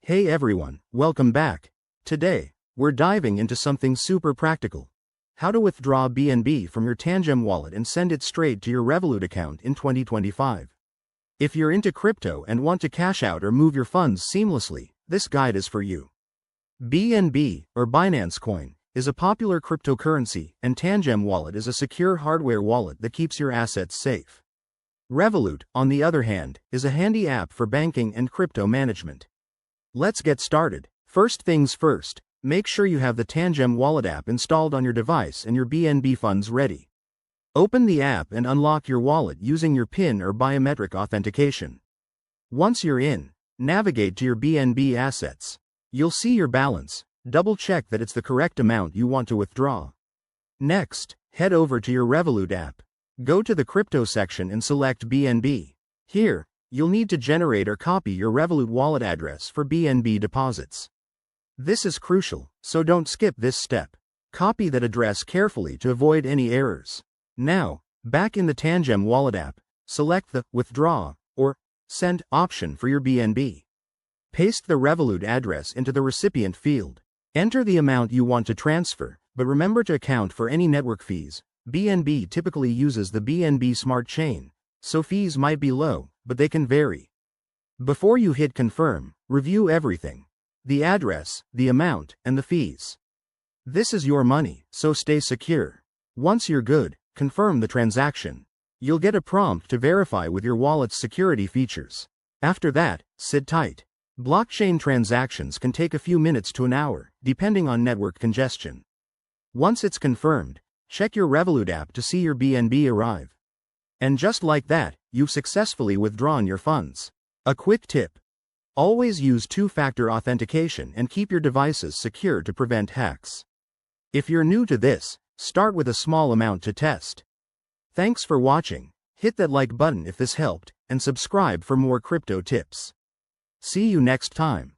Hey everyone, welcome back. Today, we're diving into something super practical. How to withdraw BNB from your Tangem wallet and send it straight to your Revolut account in 2025. If you're into crypto and want to cash out or move your funds seamlessly, this guide is for you. BNB, or Binance Coin, is a popular cryptocurrency, and Tangem Wallet is a secure hardware wallet that keeps your assets safe. Revolut, on the other hand, is a handy app for banking and crypto management. Let's get started. First things first, make sure you have the Tangem Wallet app installed on your device and your BNB funds ready. Open the app and unlock your wallet using your PIN or biometric authentication. Once you're in, navigate to your BNB assets. You'll see your balance. Double check that it's the correct amount you want to withdraw. Next, head over to your Revolut app. Go to the crypto section and select BNB. Here, you'll need to generate or copy your Revolut wallet address for BNB deposits. This is crucial, so don't skip this step. Copy that address carefully to avoid any errors. Now, back in the Tangem Wallet app, select the Withdraw or Send option for your BNB. Paste the Revolut address into the recipient field. Enter the amount you want to transfer, but remember to account for any network fees. BNB typically uses the BNB Smart Chain, so fees might be low, but they can vary. Before you hit confirm, review everything: the address, the amount, and the fees. This is your money, so stay secure. Once you're good, confirm the transaction. You'll get a prompt to verify with your wallet's security features. After that, sit tight. Blockchain transactions can take a few minutes to an hour, depending on network congestion. Once it's confirmed, check your Revolut app to see your BNB arrive. And just like that, you've successfully withdrawn your funds. A quick tip: always use two-factor authentication and keep your devices secure to prevent hacks. If you're new to this, start with a small amount to test. Thanks for watching. Hit that like button if this helped, and subscribe for more crypto tips. See you next time.